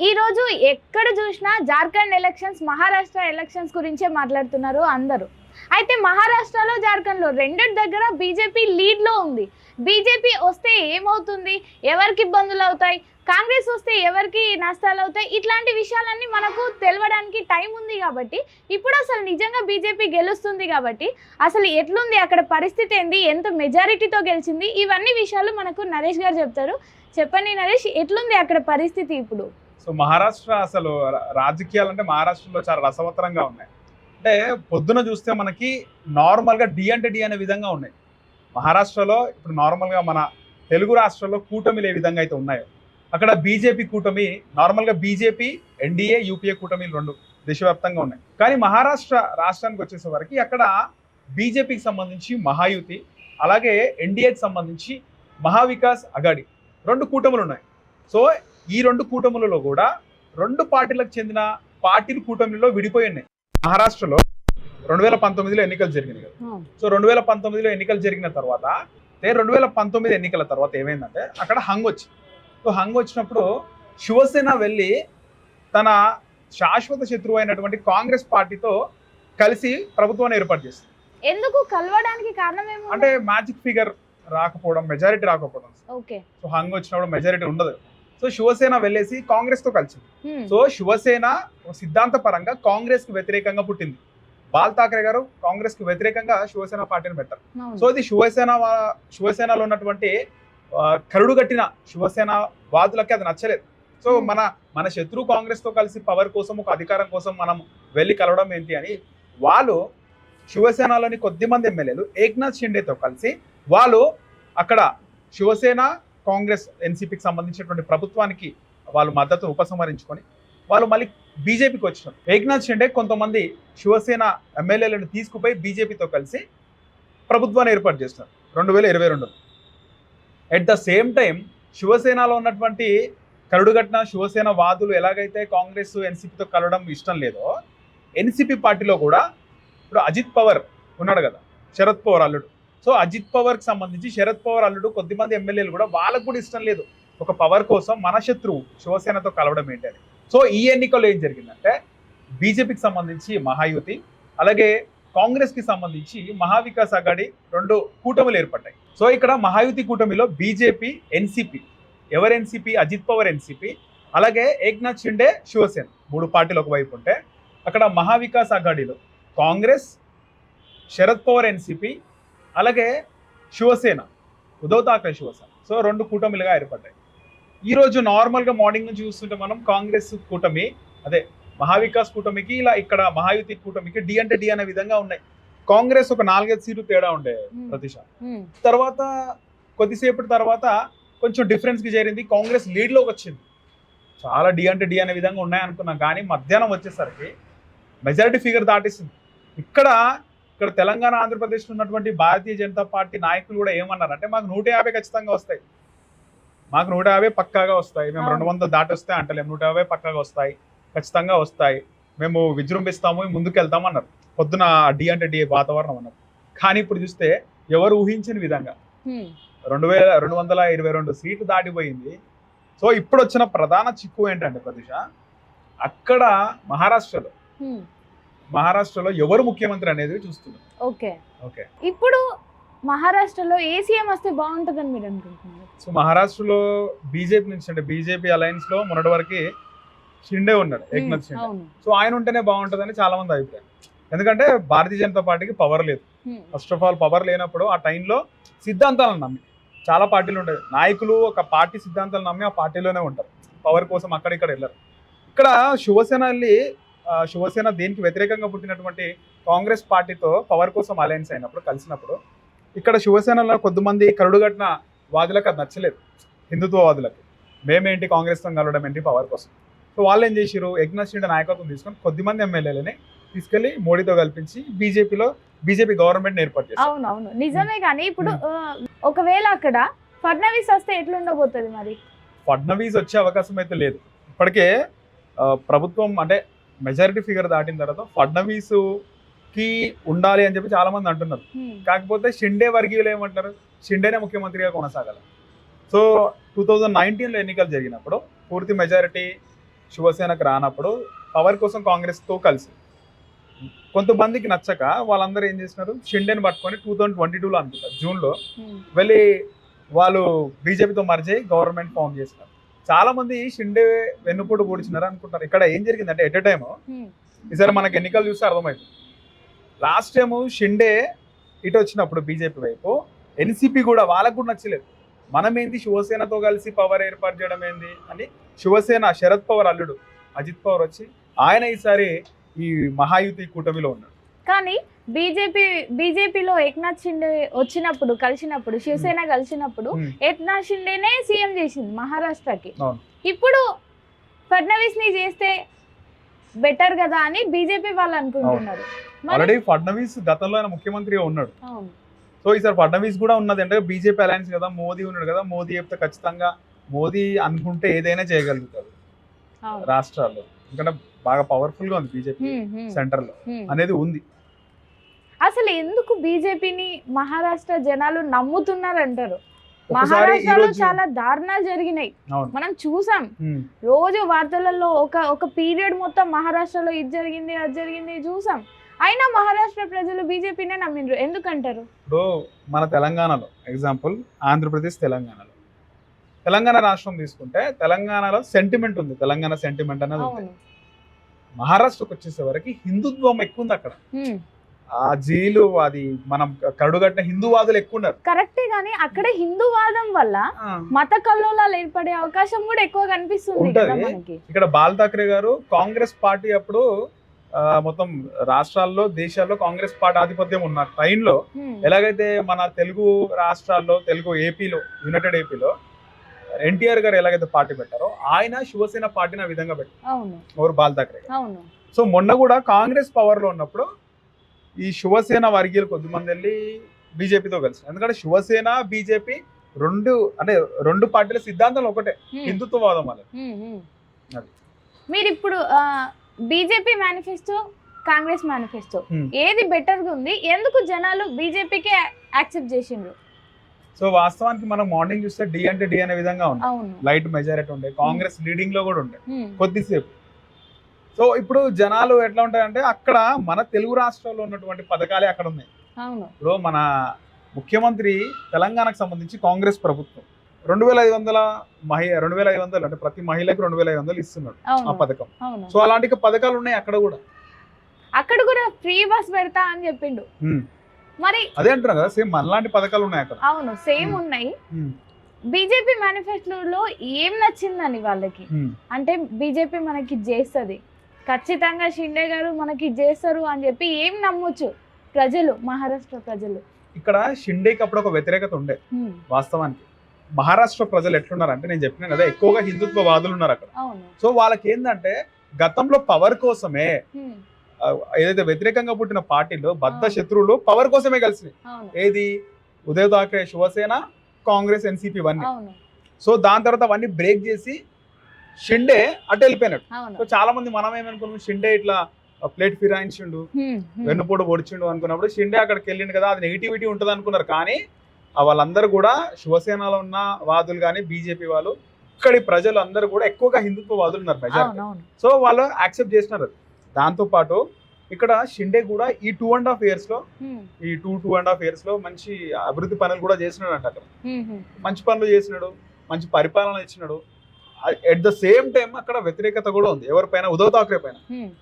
ఈ రోజు ఎక్కడ చూసినా జార్ఖండ్ ఎలక్షన్స్, మహారాష్ట్ర ఎలక్షన్స్ గురించే మాట్లాడుతున్నారు అందరూ. అయితే మహారాష్ట్రలో, జార్ఖండ్లో రెండిటి దగ్గర బీజేపీ లీడ్లో ఉంది. బీజేపీ వస్తే ఏమవుతుంది, ఎవరికి ఇబ్బందులు అవుతాయి, కాంగ్రెస్ వస్తే ఎవరికి నష్టాలు అవుతాయి, ఇట్లాంటి విషయాలన్నీ మనకు తెలవడానికి టైం ఉంది. కాబట్టి ఇప్పుడు అసలు నిజంగా బీజేపీ గెలుస్తుంది కాబట్టి అసలు ఎట్లుంది అక్కడ పరిస్థితి ఏంది, ఎంత మెజారిటీతో గెలిచింది, ఇవన్నీ విషయాలు మనకు నరేష్ గారు చెప్తారు. చెప్పండి నరేష్, ఎట్లుంది అక్కడ పరిస్థితి ఇప్పుడు? సో మహారాష్ట్ర అసలు రాజకీయాలు అంటే మహారాష్ట్రలో చాలా రసవత్తరంగా ఉన్నాయి. అంటే పొద్దున చూస్తే మనకి నార్మల్గా డి అంటే డి అనే విధంగా ఉన్నాయి. మహారాష్ట్రలో ఇప్పుడు నార్మల్గా మన తెలుగు రాష్ట్రాల్లో కూటమిలు ఏ విధంగా అయితే ఉన్నాయో అక్కడ బీజేపీ కూటమి, నార్మల్గా బీజేపీ, ఎన్డీఏ, యూపీఏ కూటమిలు రెండు దేశవ్యాప్తంగా ఉన్నాయి. కానీ మహారాష్ట్ర రాష్ట్రానికి వచ్చేసే వరకు అక్కడ బీజేపీకి సంబంధించి మహాయుతి, అలాగే ఎన్డీఏకి సంబంధించి మహావికాస్ అఘాడి రెండు కూటములు ఉన్నాయి. సో ఈ రెండు కూటములలో కూడా రెండు పార్టీలకు చెందిన పార్టీలు కూటమిలో విడిపోయి ఉన్నాయి. మహారాష్ట్రలో 2019లో ఎన్నికలు జరిగినాయి కదా. సో 2019లో ఎన్నికలు జరిగిన తర్వాత 2019 ఎన్నికల తర్వాత ఏమైందంటే అక్కడ హంగ్ వచ్చింది. సో హంగ్ వచ్చినప్పుడు శివసేన వెళ్ళి తన శాశ్వత శత్రువు అయినటువంటి కాంగ్రెస్ పార్టీతో కలిసి ప్రభుత్వాన్ని ఏర్పాటు చేస్తుంది. ఎందుకు కలవడానికి కారణం ఏమో? అంటే మ్యాజిక్ ఫిగర్ రాకపోవడం, మెజారిటీ రాకపోవడం. సో హంగ్ వచ్చినప్పుడు మెజారిటీ ఉండదు. సో శివసేన వెళ్ళేసి కాంగ్రెస్ తో కలిసింది. సో శివసేన సిద్ధాంత పరంగా కాంగ్రెస్ కి వ్యతిరేకంగా పుట్టింది. బాల్ ఠాకరే గారు కాంగ్రెస్ కి వ్యతిరేకంగా శివసేన పార్టీని పెట్టారు. సో ఇది శివసేనలో ఉన్నటువంటి కరుడుగట్టిన శివసేన వాదులకి అది నచ్చలేదు. సో మన శత్రు కాంగ్రెస్ తో కలిసి పవర్ కోసం, ఒక అధికారం కోసం మనం వెళ్ళి కలవడం ఏంటి అని వాళ్ళు శివసేనలోని కొద్దిమంది ఎమ్మెల్యేలు ఏక్నాథ్ షిండేతో కలిసి వాళ్ళు అక్కడ శివసేన, కాంగ్రెస్, ఎన్సీపీకి సంబంధించినటువంటి ప్రభుత్వానికి వాళ్ళు మద్దతును ఉపసంహరించుకొని వాళ్ళు మళ్ళీ బీజేపీకి వచ్చినారు. ఏక్నాథ్ షిండే కొంతమంది శివసేన ఎమ్మెల్యేలను తీసుకుపోయి బీజేపీతో కలిసి ప్రభుత్వాన్ని ఏర్పాటు చేస్తున్నారు 2022. ఎట్ ద సేమ్ టైం శివసేనలో ఉన్నటువంటి కరుడుగట్టిన శివసేన వాదులు ఎలాగైతే కాంగ్రెస్, ఎన్సీపీతో కలవడం ఇష్టం లేదో, ఎన్సీపీ పార్టీలో కూడా ఇప్పుడు అజిత్ పవార్ ఉన్నాడు కదా, శరద్ పవార్ అల్లుడు. సో అజిత్ పవార్కి సంబంధించి శరద్ పవార్ అల్లుడు కొద్దిమంది ఎమ్మెల్యేలు కూడా వాళ్ళకు కూడా ఇష్టం లేదు ఒక పవర్ కోసం మన శత్రువు శివసేనతో కలవడం ఏంటని. సో ఈ ఎన్నికల్లో ఏం జరిగిందంటే బీజేపీకి సంబంధించి మహాయుతి, అలాగే కాంగ్రెస్కి సంబంధించి మహావికాస్ అఘాడి రెండు కూటములు ఏర్పడ్డాయి. సో ఇక్కడ మహాయుతి కూటమిలో బీజేపీ, ఎన్సీపీ, ఎవరు ఎన్సీపీ, అజిత్ పవార్ ఎన్సీపీ, అలాగే ఏక్నాథ్ షిండే శివసేన, మూడు పార్టీలు ఒకవైపు ఉంటే అక్కడ మహావికాస్ అఘాడిలో కాంగ్రెస్, శరద్ పవార్ ఎన్సీపీ, అలాగే శివసేన, ఉద్ధవ్ ఠాకరే శివసేన. సో రెండు కూటమిలుగా ఏర్పడ్డాయి. ఈరోజు నార్మల్గా మార్నింగ్ నుంచి చూస్తుంటే మనం కాంగ్రెస్ కూటమి, అదే మహావికాస్ కూటమికి, ఇలా ఇక్కడ మహాయుతి కూటమికి డి అంటే డి అనే విధంగా ఉన్నాయి. కాంగ్రెస్ ఒక 4-5 సీట్లు తేడా ఉండే ప్రతిశా. తర్వాత కొద్దిసేపటి తర్వాత కొంచెం డిఫరెన్స్ కి చేరింది, కాంగ్రెస్ లీడ్లోకి వచ్చింది. చాలా డి అంటే డి అనే విధంగా ఉన్నాయనుకున్నాం, కానీ మధ్యాహ్నం వచ్చేసరికి మెజారిటీ ఫిగర్ దాటిస్తుంది. ఇక్కడ తెలంగాణ, ఆంధ్రప్రదేశ్లో ఉన్నటువంటి భారతీయ జనతా పార్టీ నాయకులు కూడా ఏమన్నారంటే మాకు 150 ఖచ్చితంగా వస్తాయి, మాకు 150 పక్కాగా వస్తాయి, మేము 200 దాటి వస్తాయి అంటలేము, 150 పక్కాగా వస్తాయి, ఖచ్చితంగా వస్తాయి, మేము విజృంభిస్తాము, ముందుకెళ్తాము అన్నారు. పొద్దున డి అంటే డి వాతావరణం అన్నారు. కానీ ఇప్పుడు చూస్తే ఎవరు ఊహించని విధంగా 2222 సీట్లు దాటిపోయింది. సో ఇప్పుడు వచ్చిన ప్రధాన చిక్కు ఏంటంటే ప్రతిష, అక్కడ మహారాష్ట్రలో ఎవరు ముఖ్యమంత్రి అనేది చూస్తున్నారు. ఓకే, ఇప్పుడు మహారాష్ట్రలో ఏ సీఎం వస్తే బాగుంటుందని మీరు అనుకుంటున్నారు? సో మహారాష్ట్రలో బీజేపీ నుంచి, అంటే బీజేపీ అలయన్స్ లో మొన్నటి వరకు షిండే ఉన్నాడు, ఏక్నాథ్ షిండే. సో ఆయన ఉంటేనే బాగుంటుందని చాలా మంది అభిప్రాయం. ఎందుకంటే భారతీయ జనతా పార్టీకి పవర్ లేదు. ఫస్ట్ ఆఫ్ ఆల్ పవర్ లేనప్పుడు ఆ టైంలో సిద్ధాంతాలను నమ్మి చాలా పార్టీలు ఉంటాయి, నాయకులు ఒక పార్టీ సిద్ధాంతాలు నమ్మి ఆ పార్టీలోనే ఉంటారు, పవర్ కోసం అక్కడిక్కడ వెళ్ళరు. ఇక్కడ శివసేన దేనికి వ్యతిరేకంగా పుట్టినటువంటి కాంగ్రెస్ పార్టీతో పవర్ కోసం అలయన్స్ అయినప్పుడు, కలిసినప్పుడు ఇక్కడ శివసేనలో కొద్దిమంది కరుడుగట్టిన వాదులకు అది నచ్చలేదు, హిందుత్వవాదులకి. మేమేంటి కాంగ్రెస్తో కలవడం ఏంటి పవర్ కోసం. సో వాళ్ళు ఏం చేశారు, ఏక్నాథ్ షిండే నాయకత్వం తీసుకొని కొద్దిమంది ఎమ్మెల్యేలని తీసుకెళ్లి మోడీతో కల్పించి బీజేపీ గవర్నమెంట్ ఏర్పాటు చేశారు. అవునవును, నిజమే. కానీ ఇప్పుడు ఒకవేళ అక్కడ ఫడ్నవీస్ వస్తే ఎట్లుండబోతుంది మరి? ఫడ్నవీస్ వచ్చే అవకాశం అయితే లేదు. ఇప్పటికే ప్రభుత్వం అంటే మెజారిటీ ఫిగర్ దాటిన తర్వాత ఫడ్నవీస్ కి ఉండాలి అని చెప్పి చాలా మంది అంటున్నారు. కాకపోతే షిండే వర్గీయులు ఏమంటారు, షిండేనే ముఖ్యమంత్రిగా కొనసాగాలి. సో 2019లో ఎన్నికలు జరిగినప్పుడు పూర్తి మెజారిటీ శివసేనకు రానప్పుడు పవర్ కోసం కాంగ్రెస్ తో కలిసి కొంతమందికి నచ్చక వాళ్ళందరూ ఏం చేసినారు, షిండేని పట్టుకొని 2022లో అనుకుంటారు జూన్లో వెళ్ళి వాళ్ళు బీజేపీతో మర్జ్ అయ్యి గవర్నమెంట్ ఫామ్ చేసినారు. చాలా మంది షిండే వెన్నుపోటు పొడిచినారు అనుకుంటారు. ఇక్కడ ఏం జరిగిందంటే ఎట్ ఎ టైమ్ ఈసారి మనకి ఎన్నికలు చూస్తే అర్థమైంది. లాస్ట్ టైం షిండే ఇటు వచ్చినప్పుడు బీజేపీ వైపు ఎన్సీపీ కూడా వాళ్ళకు కూడా నచ్చలేదు. మనం ఏంది శివసేనతో కలిసి పవర్ ఏర్పాటు చేయడం ఏంది అని శివసేన శరద్ పవార్ అల్లుడు అజిత్ పవార్ వచ్చి ఆయన ఈసారి ఈ మహాయుతి కూటమిలో ఉన్నాడు. కానీ బీజేపీలో ఏక్నాథ్ షిండే వచ్చినప్పుడు కలిసినప్పుడు శివసేన కలిసినప్పుడు ఏక్నాథ్ షిండేనే సీఎం చేసింది మహారాష్ట్రకి. ఇప్పుడు ఫడ్నవీస్ ని చేస్తే బెటర్ కదా అని బీజేపీ వాళ్ళు అనుకుంటున్నారు. ఆల్రెడీ ఫడ్నవీస్ గతంలో ఆయన ముఖ్యమంత్రిగా ఉన్నాడు. సో ఈసారి ఫడ్నవీస్ కూడా ఉన్నది అంటే బీజేపీ అలయన్స్ కదా, మోదీ ఉన్నాడు కదా, మోదీ చెప్తే ఖచ్చితంగా మోదీ అనుకుంటే ఏదైనా చేయగలుగుతారు రాష్ట్రాల్లో. ఎందుకంటే బాగా పవర్ఫుల్ గా ఉంది బీజేపీ సెంటర్ లో అనేది ఉంది. అసలు ఎందుకు బీజేపీని మహారాష్ట్ర జనాలు నమ్ముతున్నారు అంటారు? మహారాష్ట్రలో చాలా దారుణాలు జరిగినాయి, మనం చూసాం రోజు వార్తలలో. ఒక పీరియడ్ మొత్తం మహారాష్ట్రలో ఇది జరిగింది అది జరిగింది చూసాం. అయినా మహారాష్ట్ర ప్రజలు బీజేపీనే నమ్మిండ్రు, ఎందుకంటారు? ఇప్పుడు మన తెలంగాణలో ఎగ్జాంపుల్, ఆంధ్రప్రదేశ్ తెలంగాణ రాష్ట్రం తీసుకుంటే తెలంగాణలో సెంటిమెంట్ ఉంది, తెలంగాణ సెంటిమెంట్ అనేది ఉంది. మహారాష్ట్రకు వచ్చేసే వరకు హిందుత్వం ఎక్కువ ఉంది అక్కడ. ఆ జీలు అది మనం కడుగట్టిన హిందూవాదులు ఎక్కువ ఉన్నారు. కరెక్టే, గానీ అక్కడ హిందూవాదం వల్ల మత కల్లోలాలు ఏర్పడే అవకాశం కూడా ఎక్కువ కనిపిస్తుంది కదా మనకి. ఇక్కడ బాల్ ఠాక్రే గారు కాంగ్రెస్ పార్టీ అప్పుడు మొత్తం రాష్ట్రాల్లో దేశాల్లో కాంగ్రెస్ పార్టీ ఆధిపత్యం ఉన్న టైంలో ఎలాగైతే మన తెలుగు రాష్ట్రాల్లో తెలుగు ఏపీలో యునైటెడ్ ఏపీలో ఎన్టీఆర్ గారు ఎలాగైతే పార్టీ పెట్టారో ఆయన శివసేన పార్టీని ఆ విధంగా పెట్టారు బాల్ ఠాక్రే గారు. సో మొన్న కూడా కాంగ్రెస్ పవర్ లో ఉన్నప్పుడు ఈ శివసేన వర్గీయులు కొద్దిమంది వెళ్ళి బీజేపీతో కలిసి, ఎందుకంటే శివసేన బీజేపీ రెండు పార్టీల సిద్ధాంతాలు ఒకటే, హిందుత్వవాదం వల్ల. మీరు ఇప్పుడు బీజేపీ మేనిఫెస్టో కాంగ్రెస్ మేనిఫెస్టో ఏది బెటర్ గా ఉంది? ఎందుకు జనాలు బీజేపీకి యాక్సెప్ట్ చేసిండ్రు? సో వాస్తవానికి మనం మార్నింగ్ చూస్తే డి అంటే డి అనే విధంగా ఉంది, లైట్ మెజారిటీ ఉండే, కాంగ్రెస్ లీడింగ్ లో కూడా ఉండే కొద్దిసేపు. సో ఇప్పుడు జనాలు ఎట్లా ఉంటాయంటే అక్కడ మన తెలుగు రాష్ట్రాల్లో ఉన్నటువంటి పథకాలే అక్కడ ఉన్నాయి. ఇప్పుడు మన ముఖ్యమంత్రి తెలంగాణకు సంబంధించి కాంగ్రెస్ ప్రభుత్వం 2500 అంటే ప్రతి మహిళకి 2500 ఇస్తున్నాడు ఆ పథకం. సో అలాంటి పథకాలు ఉన్నాయి అక్కడ కూడా ఫ్రీ బస్ పెడతా అని చెప్పిండు. మరి అదే అంటున్నారు కదా, సేమ్ మనలాంటి పథకాలు ఉన్నాయి అక్కడ. అవును, సేమ్ ఉన్నాయి. బీజేపీ మేనిఫెస్టోలో ఏం నచ్చిందని వాళ్ళకి అంటే బీజేపీ మనకి చేస్తుంది, ఖచ్చితంగా షిండే గారు మనకి చేస్తారు అని చెప్పి ఏం నమ్మొచ్చు ప్రజలు, మహారాష్ట్ర ప్రజలు? ఇక్కడ షిండేకి అప్పుడు ఒక వ్యతిరేకత ఉండే. వాస్తవానికి మహారాష్ట్ర ప్రజలు ఎట్లున్నారంటే నేను చెప్పినా కదా, ఎక్కువగా హిందుత్వవాదులు ఉన్నారు అక్కడ. సో వాళ్ళకి ఏంటంటే గతంలో పవర్ కోసమే ఏదైతే వ్యతిరేకంగా పుట్టిన పార్టీలో బద్ద శత్రువులు పవర్ కోసమే కలిసి, ఏది ఉద్దవ్ ఠాక్రే శివసేన, కాంగ్రెస్, ఎన్సీపీ ఇవన్నీ. సో దాని తర్వాత అవన్నీ బ్రేక్ చేసి షిండే అటు వెళ్ళిపోయినట్టు. సో చాలా మంది మనం ఏమనుకున్నాం, షిండే ఇట్లా ప్లేట్ ఫిరాయించిండు, వెన్నుపోటు పొడిచిండు అనుకున్నప్పుడు షిండే అక్కడికి వెళ్ళిండు కదా, అది నెగిటివిటీ ఉంటుంది అనుకున్నారు. కానీ వాళ్ళందరూ కూడా శివసేనలో ఉన్న వాదులు కానీ బీజేపీ వాళ్ళు, ఇక్కడి ప్రజలు అందరూ కూడా ఎక్కువగా హిందుత్వవాదులు ఉన్నారు మెజారిటీ. సో వాళ్ళు యాక్సెప్ట్ చేసినారు. దాంతో పాటు ఇక్కడ షిండే కూడా ఈ 2.5 years లో ఈ 2.5 years లో మంచి అభివృద్ధి పనులు కూడా చేసినాడు అంట. అక్కడ మంచి పనులు చేసినాడు, మంచి పరిపాలన ఇచ్చినాడు. ఎట్ ద సేమ్ టైం అక్కడ వ్యతిరేకత కూడా ఉంది ఎవరిపైన, ఉద్దవ్ ఠాక్రే పైన.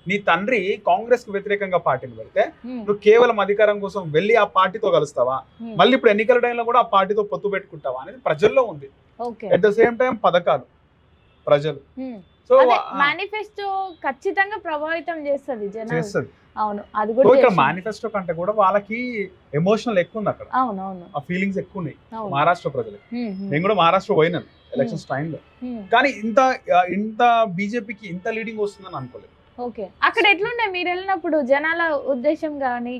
నీ తండ్రి కాంగ్రెస్ కు వ్యతిరేకంగా పార్టీని పెడితే నువ్వు కేవలం అధికారం కోసం వెళ్ళి ఆ పార్టీతో కలుస్తావా, మళ్ళీ ఇప్పుడు ఎన్నికల టైంలో కూడా ఆ పార్టీతో పొత్తు పెట్టుకుంటావా అనేది ప్రజల్లో ఉంది. ఎట్ ద సేమ్ టైం పథకాలు ప్రజలు. సో మేనిఫెస్టో ఖచ్చితంగా ప్రభావితం చేస్తుంది. అవును, అది కూడా ఇక్కడ మేనిఫెస్టో కంటే కూడా వాళ్ళకి ఎమోషనల్ ఎక్కువ ఉంది అక్కడ. ఆ ఫీలింగ్స్ ఎక్కువ ఉన్నాయి మహారాష్ట్ర ప్రజలకి. నేను కూడా మహారాష్ట్ర పోయినాను ఎలక్షన్స్ టైంలో, కానీ ఇంత బీజేపీకి ఇంత లీడింగ్ వస్తుందని అనుకోలేదు. ఓకే, అక్కడ ఎట్లుండే మీరు వెళ్ళినప్పుడు జనాల ఉద్దేశం గానీ?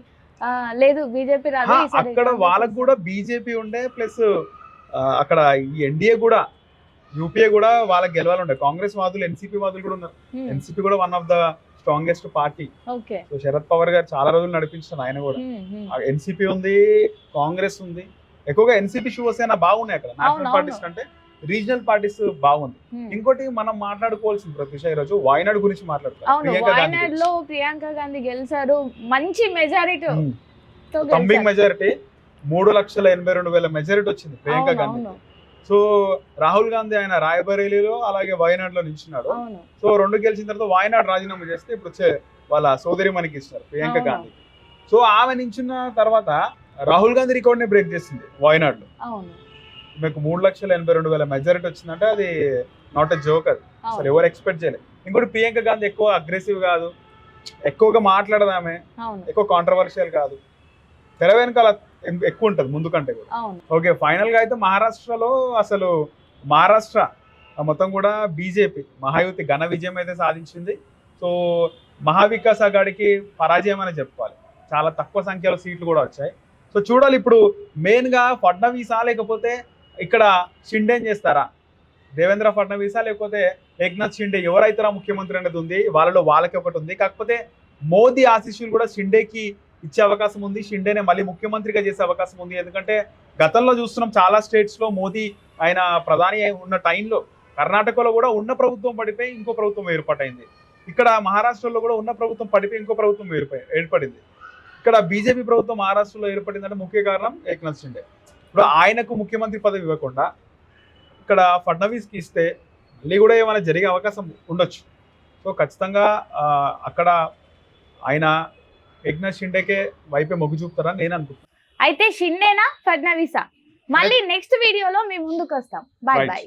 లేదు బీజేపీ రాదు అక్కడ, వాళ్ళకు కూడా బీజేపీ ఉండే, ప్లస్ అక్కడ ఈ ఎన్డీఏ కూడా, యూపీఏ కూడా వాళ్ళకి గెలవాలండే. కాంగ్రెస్ వాదులు, ఎన్సీపీ వాదులు కూడా ఉన్నారు. ఎన్సీపీ కూడా one of the strongest party. So Sharad Pawar గారు చాలా రోజులు నడిపించారు ఆయన కూడా. ఎన్సీపీ ఉంది, కాంగ్రెస్ ఉంది, ఎక్కువగా ఎన్సీపీ శివసేన బాగున్నాయి అక్కడ నేషనల్ పార్టీస్ కంటే. రీజనల్ పార్టీస్ బాగుంది. ఇంకోటి మనం మాట్లాడుకోవాల్సిన ప్రత్యూష ఈరోజు వాయనాడ్ గురించి మాట్లాడుతాం. అవును, వాయనాడ్ లో ప్రియాంక గాంధీ గెలిచారు, మంచి మెజారిటీ, థంబింగ్ మెజారిటీ 3,82,000 మెజారిటీ వచ్చింది ప్రియాంక గాంధీ. సో రాహుల్ గాంధీ ఆయన రాయబరేలీలో అలాగే వాయనాడ్ లో నిల్చున్నాడు. సో రెండు గెలిచిన తర్వాత వాయనాడ్ రాజీనామా చేస్తే ఇప్పుడు వచ్చే వాళ్ళ సోదరి మనకి ఇస్తారు ప్రియాంక గాంధీ. సో ఆమె నిల్చున్న తర్వాత రాహుల్ గాంధీ రికార్డ్ ని బ్రేక్ చేసింది వాయనాడ్ లో. మీకు 3,82,000 మెజారిటీ వచ్చిందంటే అది నాట్ ఎ జోక్. అది అసలు ఎవరు ఎక్స్పెక్ట్ చేయలేదు. ఇంకోటి ప్రియాంక గాంధీ ఎక్కువ అగ్రెసివ్ కాదు, ఎక్కువగా మాట్లాడదు, ఆమె ఎక్కువ కాంట్రవర్షియల్ కాదు, తెర వెనకాల ఎక్కువ ఉంటుంది ముందు కంటే కూడా. ఓకే, ఫైనల్ గా అయితే మహారాష్ట్రలో అసలు మహారాష్ట్ర మొత్తం కూడా బీజేపీ మహాయుతి ఘన విజయం అయితే సాధించింది. సో మహావికాస్ అఘాడికి పరాజయం అని చెప్పుకోవాలి. చాలా తక్కువ సంఖ్యలో సీట్లు కూడా వచ్చాయి. సో చూడాలి ఇప్పుడు మెయిన్ గా ఫడ్నవీసా లేకపోతే ఇక్కడ షిండేని చేస్తారా, దేవేంద్ర ఫడ్నవీసా లేకపోతే ఏక్నాథ్ షిండే ఎవరైతారా ముఖ్యమంత్రి అనేది ఉంది. వాళ్ళలో వాళ్ళకి ఒకటి ఉంది. కాకపోతే మోదీ ఆశీస్సులు కూడా షిండేకి ఇచ్చే అవకాశం ఉంది. షిండేనే మళ్ళీ ముఖ్యమంత్రిగా చేసే అవకాశం ఉంది. ఎందుకంటే గతంలో చూస్తున్నాం చాలా స్టేట్స్ లో మోదీ ఆయన ప్రధాని ఉన్న టైంలో కర్ణాటకలో కూడా ఉన్న ప్రభుత్వం పడిపోయి ఇంకో ప్రభుత్వం ఏర్పాటైంది. ఇక్కడ మహారాష్ట్రలో కూడా ఉన్న ప్రభుత్వం పడిపోయి ఇంకో ప్రభుత్వం ఏర్పడింది. ఇక్కడ బీజేపీ ప్రభుత్వం మహారాష్ట్రలో ఏర్పడిందంటే ముఖ్య కారణం ఏక్నాథ్ షిండే. ఇప్పుడు ఆయనకు ముఖ్యమంత్రి పదవి ఇవ్వకుండా ఇక్కడ ఫడ్నవీస్కి ఇస్తే మళ్ళీ కూడా ఏమైనా జరిగే అవకాశం ఉండొచ్చు. సో ఖచ్చితంగా అక్కడ ఆయన ఏక్నాథ్ షిండేకే వైపే మొగ్గు చూపుతారని నేను అనుకుంటున్నాను. అయితే షిండేనా ఫడ్నవీసా మళ్ళీ నెక్స్ట్ వీడియోలో మేము ముందుకు వస్తాం. Bye bye.